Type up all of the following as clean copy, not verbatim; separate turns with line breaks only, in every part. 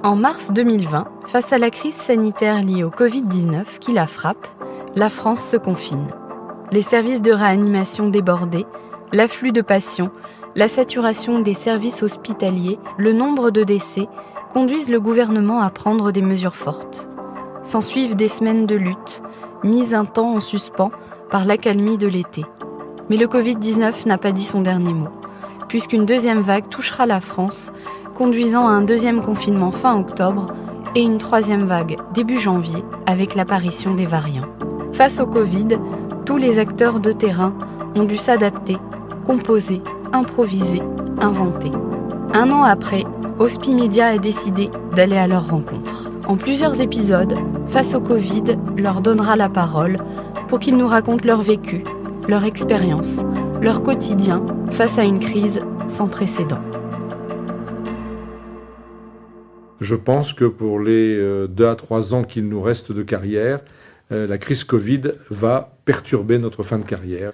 En mars 2020, face à la crise sanitaire liée au Covid-19 qui la frappe, la France se confine. Les services de réanimation débordés, l'afflux de patients, la saturation des services hospitaliers, le nombre de décès conduisent le gouvernement à prendre des mesures fortes. S'ensuivent des semaines de lutte, mises un temps en suspens par l'accalmie de l'été. Mais le Covid-19 n'a pas dit son dernier mot, puisqu'une deuxième vague touchera la France, conduisant à un deuxième confinement fin octobre et une troisième vague début janvier avec l'apparition des variants. Face au Covid, tous les acteurs de terrain ont dû s'adapter, composer, improviser, inventer. Un an après, Hospimedia a décidé d'aller à leur rencontre. En plusieurs épisodes, Face au Covid leur donnera la parole pour qu'ils nous racontent leur vécu, leur expérience, leur quotidien face à une crise sans précédent.
Je pense que pour les 2 à 3 ans qu'il nous reste de carrière, la crise Covid va perturber notre fin de carrière.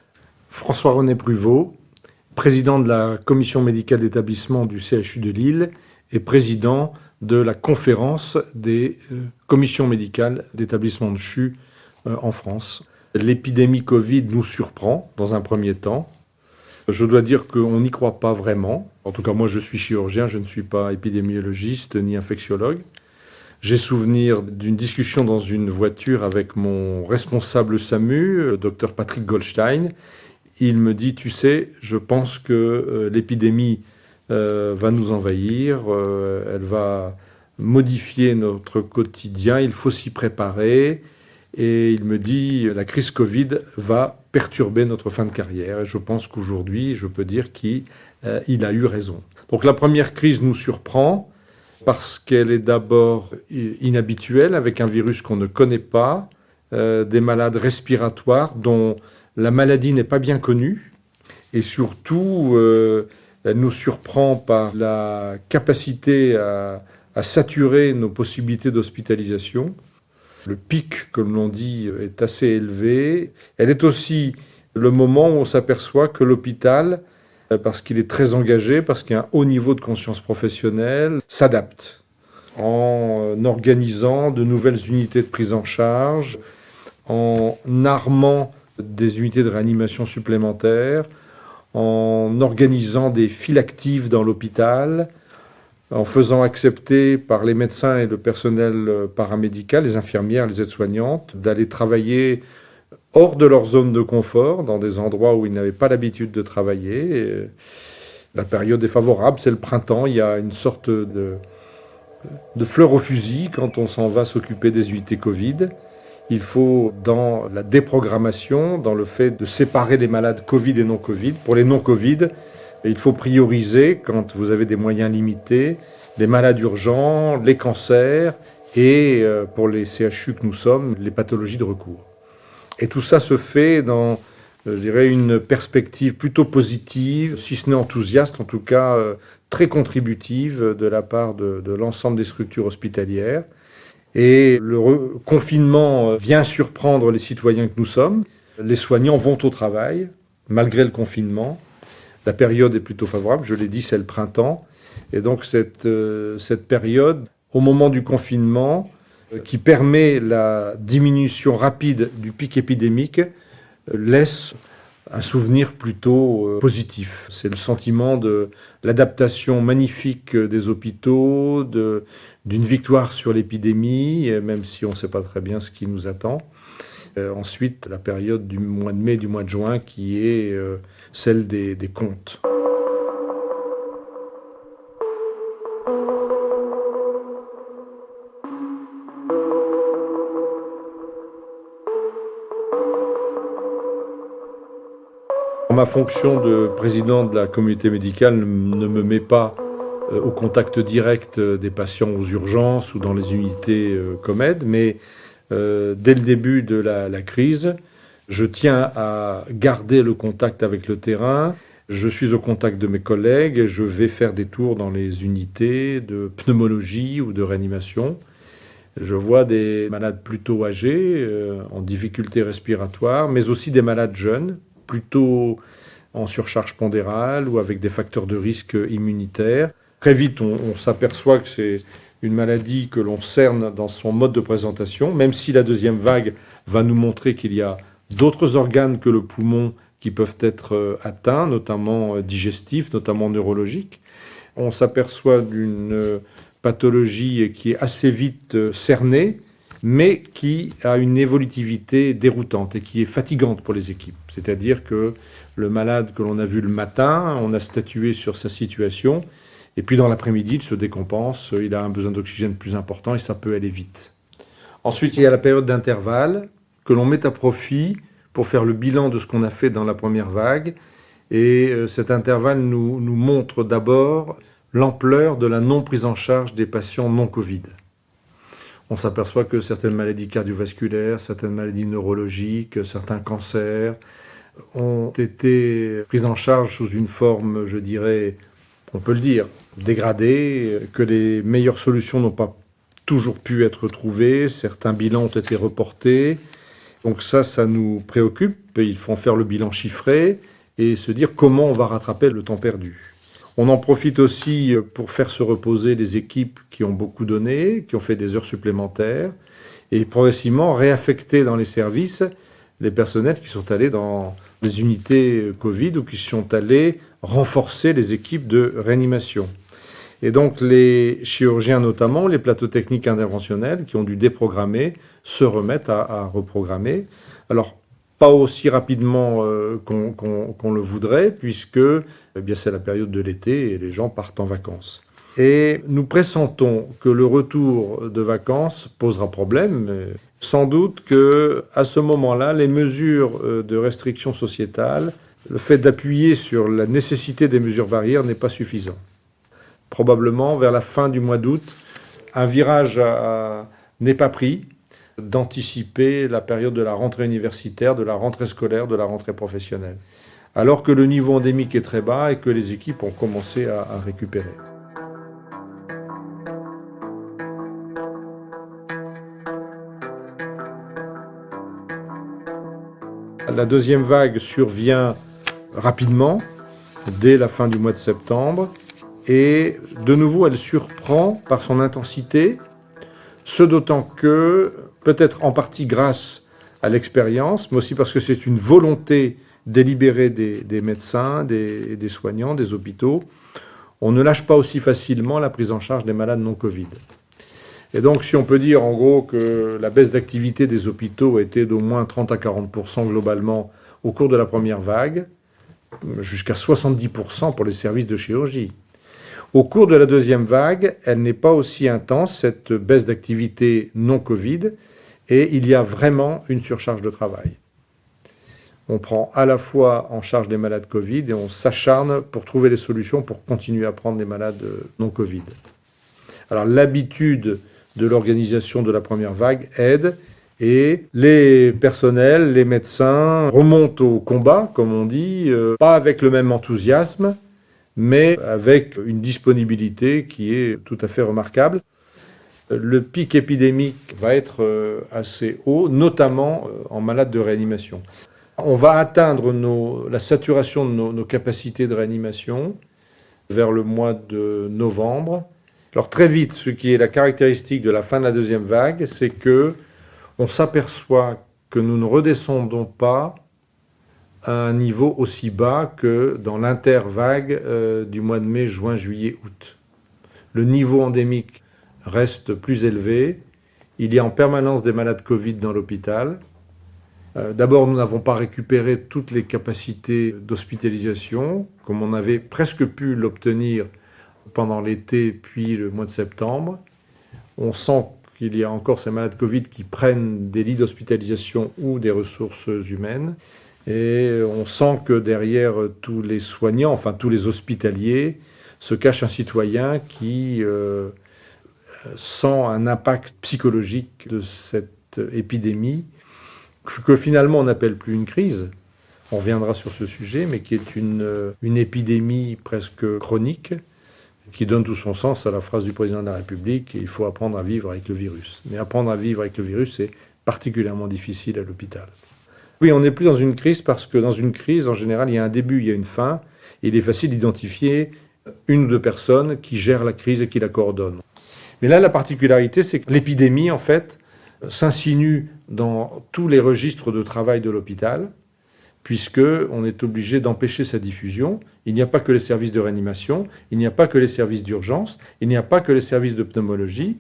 François-René Pruvot, président de la commission médicale d'établissement du CHU de Lille et président de la conférence des commissions médicales d'établissement de CHU en France. L'épidémie Covid nous surprend dans un premier temps. Je dois dire qu'on n'y croit pas vraiment. En tout cas, moi, je suis chirurgien, je ne suis pas épidémiologiste ni infectiologue. J'ai souvenir d'une discussion dans une voiture avec mon responsable SAMU, le docteur Patrick Goldstein. Il me dit, tu sais, je pense que l'épidémie va nous envahir, elle va modifier notre quotidien, il faut s'y préparer. Et il me dit, la crise Covid va perturber notre fin de carrière. Et je pense qu'aujourd'hui, je peux dire qu'il a eu raison. Donc la première crise nous surprend parce qu'elle est d'abord inhabituelle, avec un virus qu'on ne connaît pas, des malades respiratoires dont la maladie n'est pas bien connue. Et surtout, elle nous surprend par la capacité à saturer nos possibilités d'hospitalisation. Le pic, comme l'on dit, est assez élevé. Elle est aussi le moment où on s'aperçoit que l'hôpital, parce qu'il est très engagé, parce qu'il y a un haut niveau de conscience professionnelle, s'adapte en organisant de nouvelles unités de prise en charge, en armant des unités de réanimation supplémentaires, en organisant des files actives dans l'hôpital, en faisant accepter par les médecins et le personnel paramédical, les infirmières, les aides-soignantes, d'aller travailler hors de leur zone de confort, dans des endroits où ils n'avaient pas l'habitude de travailler. Et la période est favorable, c'est le printemps, il y a une sorte de fleur au fusil quand on s'en va s'occuper des unités Covid. Il faut, dans la déprogrammation, dans le fait de séparer les malades Covid et non-Covid, pour les non-Covid, il faut prioriser, quand vous avez des moyens limités, les malades urgents, les cancers et, pour les CHU que nous sommes, les pathologies de recours. Et tout ça se fait dans, je dirais, une perspective plutôt positive, si ce n'est enthousiaste, en tout cas très contributive de la part de l'ensemble des structures hospitalières. Et le confinement vient surprendre les citoyens que nous sommes. Les soignants vont au travail, malgré le confinement. La période est plutôt favorable, je l'ai dit, c'est le printemps. Et donc cette période, au moment du confinement, qui permet la diminution rapide du pic épidémique, laisse un souvenir plutôt positif. C'est le sentiment de l'adaptation magnifique des hôpitaux, d'une victoire sur l'épidémie, même si on ne sait pas très bien ce qui nous attend. Ensuite, la période du mois de mai, du mois de juin, qui est celle des comptes. Ma fonction de président de la communauté médicale ne me met pas au contact direct des patients aux urgences ou dans les unités COMED, mais dès le début de la crise, je tiens à garder le contact avec le terrain. Je suis au contact de mes collègues et je vais faire des tours dans les unités de pneumologie ou de réanimation. Je vois des malades plutôt âgés, en difficulté respiratoire, mais aussi des malades jeunes, plutôt en surcharge pondérale ou avec des facteurs de risque immunitaires. Très vite, on s'aperçoit que c'est une maladie que l'on cerne dans son mode de présentation, même si la deuxième vague va nous montrer qu'il y a d'autres organes que le poumon qui peuvent être atteints, notamment digestifs, notamment neurologiques. On s'aperçoit d'une pathologie qui est assez vite cernée, mais qui a une évolutivité déroutante et qui est fatigante pour les équipes. C'est-à-dire que le malade que l'on a vu le matin, on a statué sur sa situation, et puis dans l'après-midi, il se décompense, il a un besoin d'oxygène plus important et ça peut aller vite. Ensuite, il y a la période d'intervalle que l'on met à profit pour faire le bilan de ce qu'on a fait dans la première vague. Et cet intervalle nous montre d'abord l'ampleur de la non-prise en charge des patients non-Covid. On s'aperçoit que certaines maladies cardiovasculaires, certaines maladies neurologiques, certains cancers ont été prises en charge sous une forme, je dirais, on peut le dire, dégradée, que les meilleures solutions n'ont pas toujours pu être trouvées, certains bilans ont été reportés. Donc ça nous préoccupe, il faut faire le bilan chiffré et se dire comment on va rattraper le temps perdu. On en profite aussi pour faire se reposer les équipes qui ont beaucoup donné, qui ont fait des heures supplémentaires, et progressivement réaffecter dans les services les personnels qui sont allés dans les unités Covid ou qui sont allés renforcer les équipes de réanimation. Et donc les chirurgiens notamment, les plateaux techniques interventionnels qui ont dû déprogrammer, se remettent à reprogrammer. Alors, pas aussi rapidement qu'on le voudrait, puisque c'est la période de l'été et les gens partent en vacances. Et nous pressentons que le retour de vacances posera problème. Sans doute qu'à ce moment-là, les mesures de restriction sociétale, le fait d'appuyer sur la nécessité des mesures barrières n'est pas suffisant. Probablement, vers la fin du mois d'août, un virage n'est pas pris d'anticiper la période de la rentrée universitaire, de la rentrée scolaire, de la rentrée professionnelle. Alors que le niveau endémique est très bas et que les équipes ont commencé à récupérer. La deuxième vague survient rapidement, dès la fin du mois de septembre, et de nouveau elle surprend par son intensité, ce d'autant que, peut-être en partie grâce à l'expérience, mais aussi parce que c'est une volonté délibérée des médecins, des soignants, des hôpitaux, on ne lâche pas aussi facilement la prise en charge des malades non-Covid. Et donc, si on peut dire en gros que la baisse d'activité des hôpitaux a été d'au moins 30 à 40% globalement au cours de la première vague, jusqu'à 70% pour les services de chirurgie. Au cours de la deuxième vague, elle n'est pas aussi intense, cette baisse d'activité non-Covid, et il y a vraiment une surcharge de travail. On prend à la fois en charge les malades Covid et on s'acharne pour trouver les solutions pour continuer à prendre les malades non-Covid. Alors l'habitude de l'organisation de la première vague aide et les personnels, les médecins remontent au combat, comme on dit, pas avec le même enthousiasme, mais avec une disponibilité qui est tout à fait remarquable. Le pic épidémique va être assez haut, notamment en malades de réanimation. On va atteindre la saturation de nos capacités de réanimation vers le mois de novembre. Alors très vite, ce qui est la caractéristique de la fin de la deuxième vague, c'est que on s'aperçoit que nous ne redescendons pas à un niveau aussi bas que dans l'intervague du mois de mai, juin, juillet, août. Le niveau endémique reste plus élevé. Il y a en permanence des malades Covid dans l'hôpital. D'abord, nous n'avons pas récupéré toutes les capacités d'hospitalisation, comme on avait presque pu l'obtenir pendant l'été puis le mois de septembre. On sent qu'il y a encore ces malades Covid qui prennent des lits d'hospitalisation ou des ressources humaines. Et on sent que derrière tous les soignants, enfin tous les hospitaliers, se cache un citoyen qui sent un impact psychologique de cette épidémie, que finalement on n'appelle plus une crise, on reviendra sur ce sujet, mais qui est une épidémie presque chronique, qui donne tout son sens à la phrase du président de la République, il faut apprendre à vivre avec le virus. Mais apprendre à vivre avec le virus, c'est particulièrement difficile à l'hôpital. Oui, on n'est plus dans une crise parce que dans une crise, en général, il y a un début, il y a une fin. Et il est facile d'identifier une ou deux personnes qui gèrent la crise et qui la coordonnent. Mais là, la particularité, c'est que l'épidémie, en fait, s'insinue dans tous les registres de travail de l'hôpital, puisqu'on est obligé d'empêcher sa diffusion. Il n'y a pas que les services de réanimation, il n'y a pas que les services d'urgence, il n'y a pas que les services de pneumologie.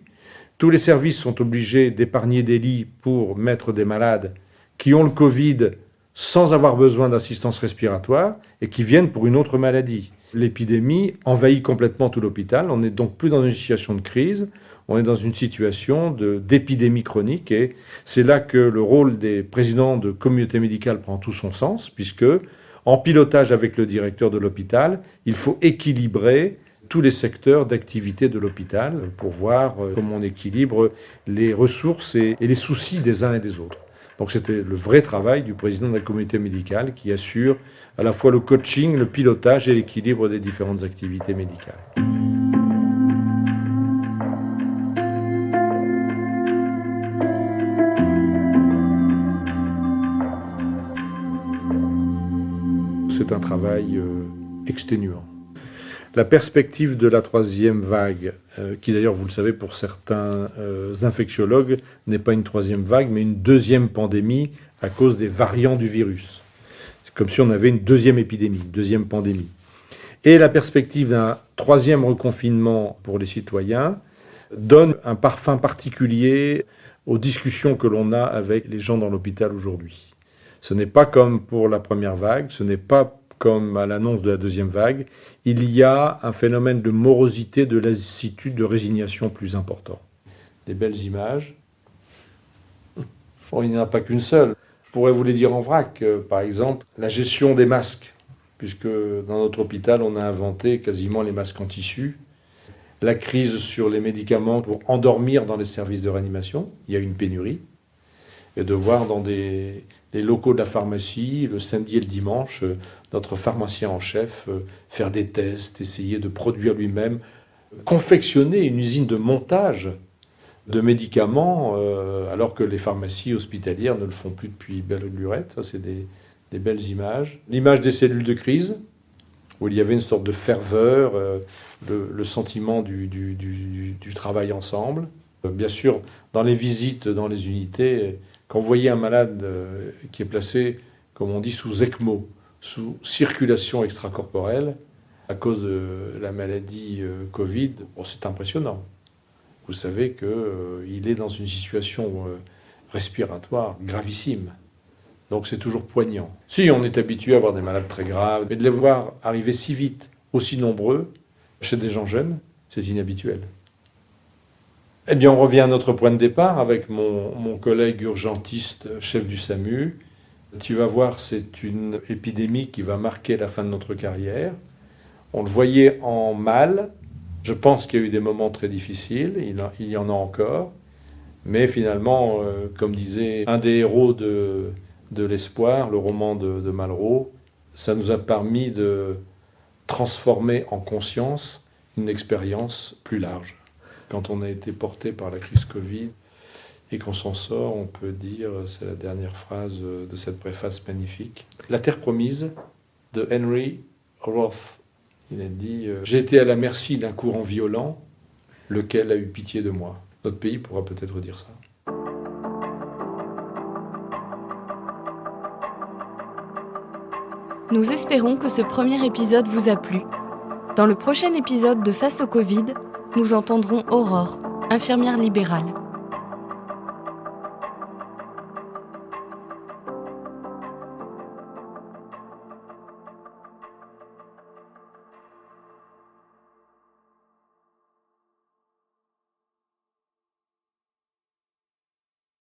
Tous les services sont obligés d'épargner des lits pour mettre des malades qui ont le Covid sans avoir besoin d'assistance respiratoire et qui viennent pour une autre maladie. L'épidémie envahit complètement tout l'hôpital. On n'est donc plus dans une situation de crise, on est dans une situation d'épidémie chronique, et c'est là que le rôle des présidents de communauté médicale prend tout son sens, puisque, en pilotage avec le directeur de l'hôpital, il faut équilibrer tous les secteurs d'activité de l'hôpital pour voir comment on équilibre les ressources et les soucis des uns et des autres. Donc c'était le vrai travail du président de la communauté médicale qui assure à la fois le coaching, le pilotage et l'équilibre des différentes activités médicales. C'est un travail exténuant. La perspective de la troisième vague, qui d'ailleurs, vous le savez, pour certains infectiologues, n'est pas une troisième vague, mais une deuxième pandémie à cause des variants du virus. C'est comme si on avait une deuxième épidémie, une deuxième pandémie. Et la perspective d'un troisième reconfinement pour les citoyens donne un parfum particulier aux discussions que l'on a avec les gens dans l'hôpital aujourd'hui. Ce n'est pas comme pour la première vague, ce n'est pas comme à l'annonce de la deuxième vague. Il y a un phénomène de morosité, de lassitude, de résignation plus important. Des belles images. Bon, il n'y en a pas qu'une seule. Je pourrais vous les dire en vrac. Par exemple, la gestion des masques, puisque dans notre hôpital, on a inventé quasiment les masques en tissu. La crise sur les médicaments pour endormir dans les services de réanimation. Il y a une pénurie. Et de voir dans les locaux de la pharmacie, le samedi et le dimanche, notre pharmacien en chef faire des tests, essayer de produire lui-même, confectionner une usine de montage de médicaments, alors que les pharmacies hospitalières ne le font plus depuis belle lurette. Ça, c'est des belles images. L'image des cellules de crise, où il y avait une sorte de ferveur, le sentiment du travail ensemble. Bien sûr, dans les visites, dans les unités, quand vous voyez un malade qui est placé, comme on dit, sous ECMO, sous circulation extracorporelle, à cause de la maladie Covid, bon, c'est impressionnant. Vous savez qu'il est dans une situation respiratoire gravissime. Donc c'est toujours poignant. Si on est habitué à avoir des malades très graves, mais de les voir arriver si vite, aussi nombreux, chez des gens jeunes, c'est inhabituel. Eh bien, on revient à notre point de départ avec mon collègue urgentiste, chef du SAMU. Tu vas voir, c'est une épidémie qui va marquer la fin de notre carrière. On le voyait en mal. Je pense qu'il y a eu des moments très difficiles. Il y en a encore. Mais finalement, comme disait un des héros de l'espoir, le roman de Malraux, ça nous a permis de transformer en conscience une expérience plus large. Quand on a été porté par la crise Covid et qu'on s'en sort, on peut dire, c'est la dernière phrase de cette préface magnifique, La Terre promise de Henry Roth. Il a dit « J'ai été à la merci d'un courant violent, lequel a eu pitié de moi ». Notre pays pourra peut-être dire ça.
Nous espérons que ce premier épisode vous a plu. Dans le prochain épisode de Face au Covid, nous entendrons Aurore, infirmière libérale.